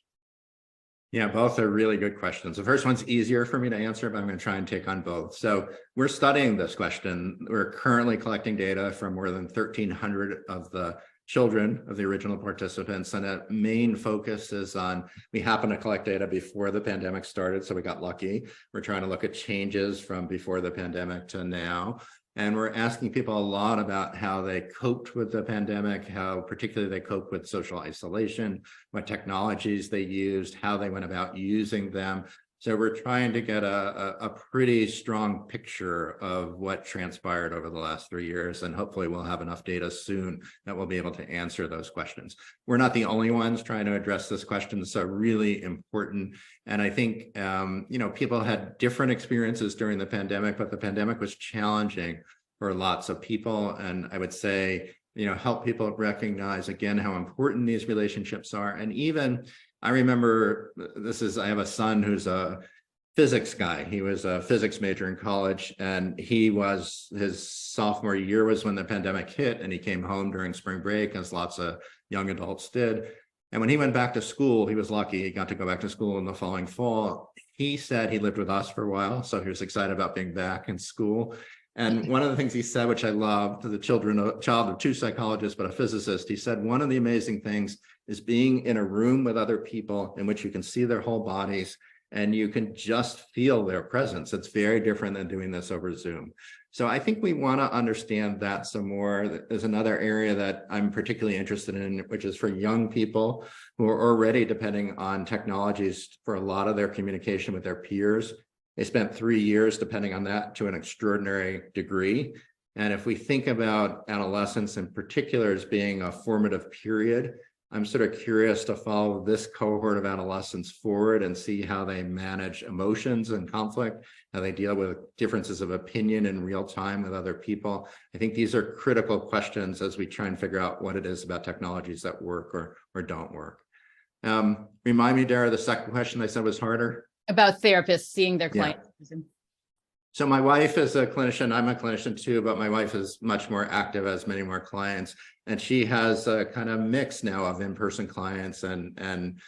Yeah, both are really good questions. The first one's easier for me to answer, but I'm going to try and take on both. So we're studying this question. We're currently collecting data from more than 1,300 of the children of the original participants. And a main focus is on, we happen to collect data before the pandemic started, so we got lucky. We're trying to look at changes from before the pandemic to now. And we're asking people a lot about how they coped with the pandemic, how particularly they coped with social isolation, what technologies they used, how they went about using them. So we're trying to get a pretty strong picture of what transpired over the last 3 years, and hopefully we'll have enough data soon that we'll be able to answer those questions. We're not the only ones trying to address this question, so really important. And I think, people had different experiences during the pandemic, but the pandemic was challenging for lots of people. And I would say, help people recognize again how important these relationships are. And even I remember I have a son who's a physics guy. He was a physics major in college, and his sophomore year was when the pandemic hit, and he came home during spring break, as lots of young adults did. And when he went back to school, he was lucky. He got to go back to school in the following fall. He said he lived with us for a while, so he was excited about being back in school. And one of the things he said, which I loved, to the child of two psychologists, but a physicist, he said, one of the amazing things is being in a room with other people in which you can see their whole bodies and you can just feel their presence. It's very different than doing this over Zoom. So I think we want to understand that some more. There's another area that I'm particularly interested in, which is for young people who are already depending on technologies for a lot of their communication with their peers. They spent 3 years depending on that to an extraordinary degree. And if we think about adolescence in particular as being a formative period, I'm sort of curious to follow this cohort of adolescents forward and see how they manage emotions and conflict, how they deal with differences of opinion in real time with other people. I think these are critical questions as we try and figure out what it is about technologies that work or don't work. Remind me, Dara, the second question I said was harder. About therapists seeing their clients. Yeah. So my wife is a clinician. I'm a clinician too, but my wife is much more active, has many more clients, and she has a kind of mix now of in-person clients and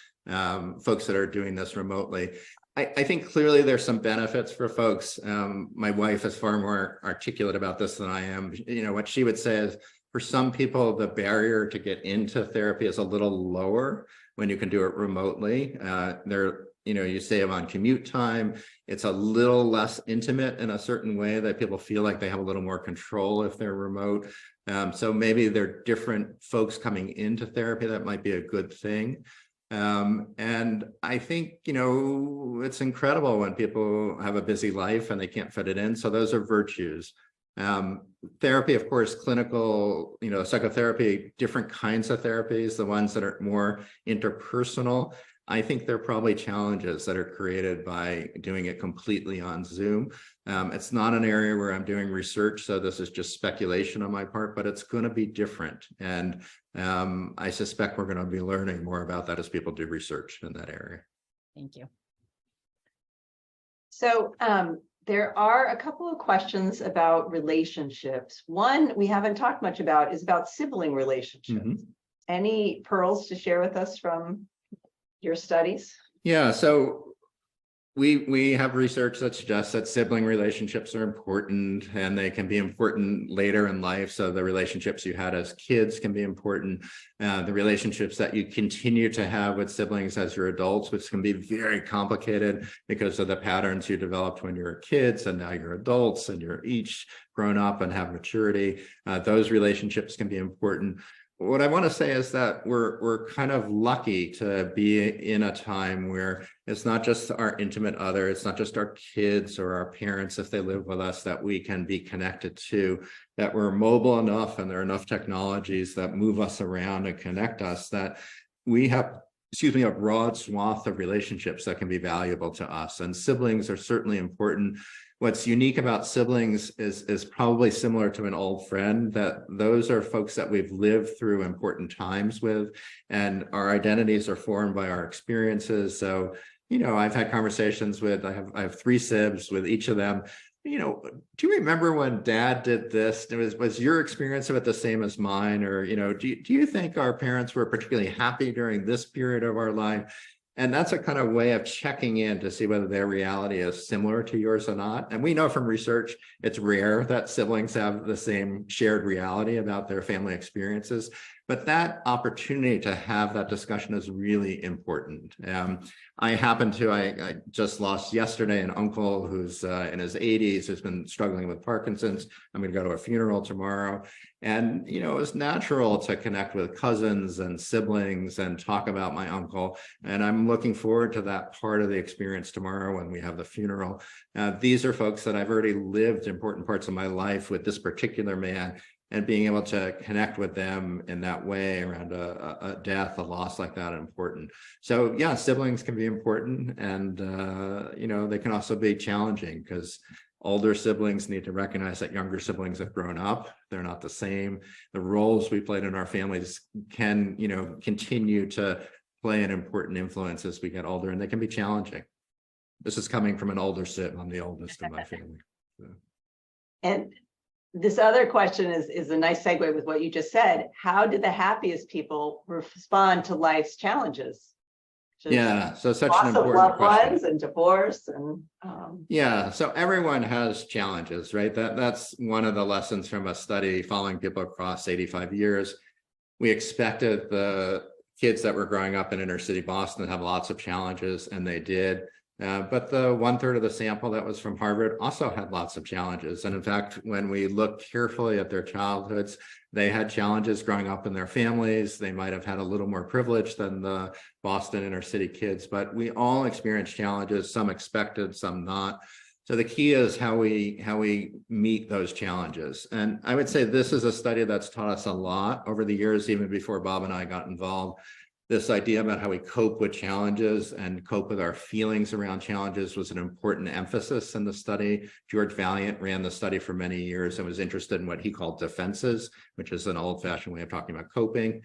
folks that are doing this remotely. I think clearly there's some benefits for folks. My wife is far more articulate about this than I am. What she would say is, for some people, the barrier to get into therapy is a little lower when you can do it remotely. You save on commute time. It's a little less intimate in a certain way that people feel like they have a little more control if they're remote. So maybe there are different folks coming into therapy. That might be a good thing. And I think, it's incredible when people have a busy life and they can't fit it in. So those are virtues. Therapy, of course, clinical, psychotherapy, different kinds of therapies, the ones that are more interpersonal. I think there are probably challenges that are created by doing it completely on Zoom. It's not an area where I'm doing research, so this is just speculation on my part, but it's going to be different. And I suspect we're going to be learning more about that as people do research in that area. Thank you. So there are a couple of questions about relationships. One we haven't talked much about is about sibling relationships. Mm-hmm. Any pearls to share with us from your studies? Yeah, so we have research that suggests that sibling relationships are important, and they can be important later in life. So the relationships you had as kids can be important. The relationships that you continue to have with siblings as you're adults, which can be very complicated because of the patterns you developed when you were kids, and now you're adults and you're each grown up and have maturity. Those relationships can be important. What I want to say is that we're kind of lucky to be in a time where it's not just our intimate other, it's not just our kids or our parents, if they live with us, that we can be connected to, that we're mobile enough and there are enough technologies that move us around and connect us, that we have, a broad swath of relationships that can be valuable to us. And siblings are certainly important. What's unique about siblings is probably similar to an old friend, that those are folks that we've lived through important times with, and our identities are formed by our experiences. So, I've had conversations with, I have 3 sibs, with each of them. Do you remember when Dad did this? Was your experience of it the same as mine? Or, do you think our parents were particularly happy during this period of our life? And that's a kind of way of checking in to see whether their reality is similar to yours or not. And we know from research, it's rare that siblings have the same shared reality about their family experiences. But that opportunity to have that discussion is really important. I just lost yesterday an uncle who's in his 80s, who's been struggling with Parkinson's. I'm going to go to a funeral tomorrow. And, it was natural to connect with cousins and siblings and talk about my uncle. And I'm looking forward to that part of the experience tomorrow when we have the funeral. These are folks that I've already lived important parts of my life with this particular man, and being able to connect with them in that way around a death, a loss like that, important. So yeah, siblings can be important, and they can also be challenging, because older siblings need to recognize that younger siblings have grown up. They're not the same. The roles we played in our families can, continue to play an important influence as we get older, and they can be challenging. This is coming from an older sib. I'm the oldest in my family. So. And this other question is a nice segue with what you just said. How do the happiest people respond to life's challenges? Yeah, so such loss an of important loved question. ones and divorce and yeah, so everyone has challenges, right? That's one of the lessons from a study following people across 85 years. We expected the kids that were growing up in inner city Boston to have lots of challenges, and they did. But the 1/3 of the sample that was from Harvard also had lots of challenges. And in fact, when we looked carefully at their childhoods, they had challenges growing up in their families. They might have had a little more privilege than the Boston inner city kids, but we all experienced challenges, some expected, some not. So the key is how we meet those challenges. And I would say this is a study that's taught us a lot over the years, even before Bob and I got involved. This idea about how we cope with challenges and cope with our feelings around challenges was an important emphasis in the study. George Valiant ran the study for many years and was interested in what he called defenses, which is an old-fashioned way of talking about coping.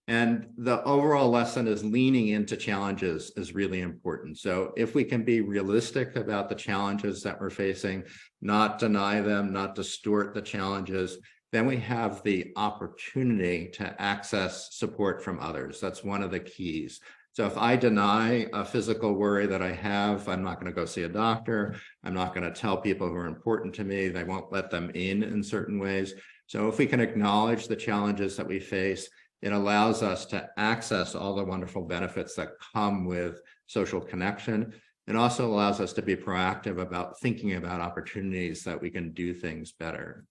And the overall lesson is leaning into challenges is really important. So if we can be realistic about the challenges that we're facing, not deny them, not distort the challenges, then we have the opportunity to access support from others. That's one of the keys. So if I deny a physical worry that I have, I'm not going to go see a doctor. I'm not going to tell people who are important to me. They won't let them in certain ways. So if we can acknowledge the challenges that we face, it allows us to access all the wonderful benefits that come with social connection. It also allows us to be proactive about thinking about opportunities that we can do things better.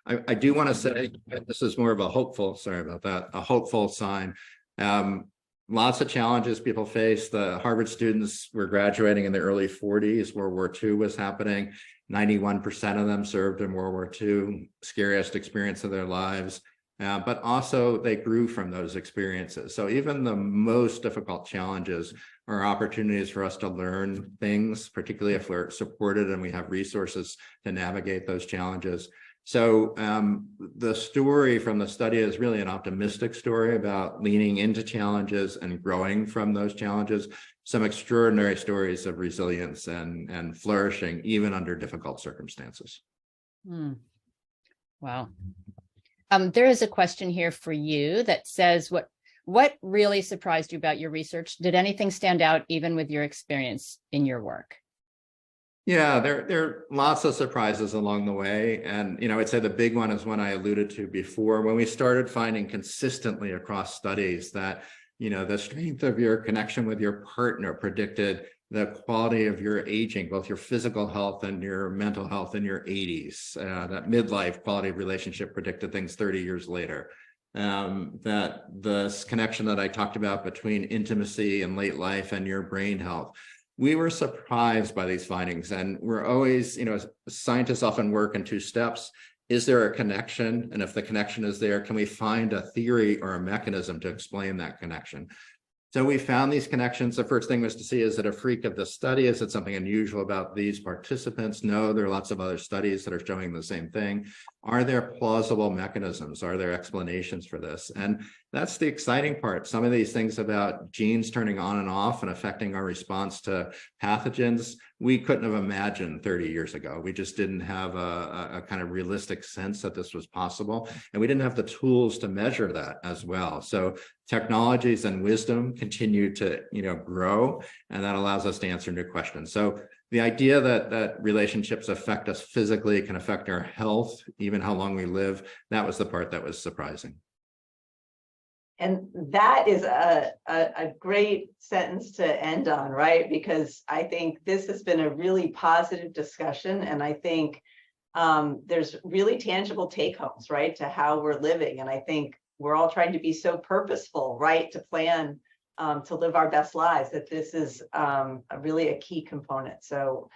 I do want to say, this is more of a hopeful, sorry about that, a hopeful sign. Lots of challenges people face. The Harvard students were graduating in the early 40s. World War II was happening. 91% of them served in World War II, scariest experience of their lives. But also they grew from those experiences. So even the most difficult challenges are opportunities for us to learn things, particularly if we're supported and we have resources to navigate those challenges. So the story from the study is really an optimistic story about leaning into challenges and growing from those challenges. Some extraordinary stories of resilience and flourishing, even under difficult circumstances. Wow. There is a question here for you that says, what really surprised you about your research? Did anything stand out even with your experience in your work? Yeah, there are lots of surprises along the way. And, I'd say the big one is one I alluded to before, when we started finding consistently across studies that, the strength of your connection with your partner predicted the quality of your aging, both your physical health and your mental health in your 80s. That midlife quality of relationship predicted things 30 years later. That this connection that I talked about between intimacy and late life and your brain health. We were surprised by these findings, and we're always, scientists often work in two steps. Is there a connection? And if the connection is there, can we find a theory or a mechanism to explain that connection? So we found these connections. The first thing was to see, is it a freak of the study? Is it something unusual about these participants? No, there are lots of other studies that are showing the same thing. Are there plausible mechanisms? Are there explanations for this? And that's the exciting part. Some of these things about genes turning on and off and affecting our response to pathogens, we couldn't have imagined 30 years ago. We just didn't have a kind of realistic sense that this was possible. And we didn't have the tools to measure that as well. So technologies and wisdom continue to grow, and that allows us to answer new questions. So the idea that relationships affect us physically, can affect our health, even how long we live, that was the part that was surprising. And that is a great sentence to end on, right? Because I think this has been a really positive discussion, and I think there's really tangible take homes, right, to how we're living. And I think we're all trying to be so purposeful, right, to plan to live our best lives, that this is really a key component. So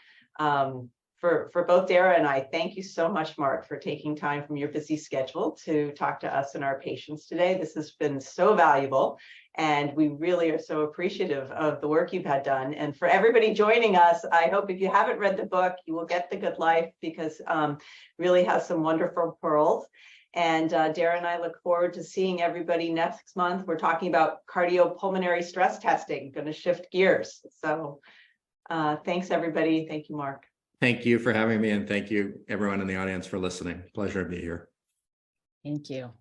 for both Dara and I, thank you so much, Marc, for taking time from your busy schedule to talk to us and our patients today. This has been so valuable, and we really are so appreciative of the work you've had done. And for everybody joining us, I hope if you haven't read the book, you will get The Good Life, because really has some wonderful pearls. And Dara and I look forward to seeing everybody next month. We're talking about cardiopulmonary stress testing, going to shift gears. So thanks, everybody. Thank you, Marc. Thank you for having me, and thank you everyone in the audience for listening. Pleasure to be here. Thank you.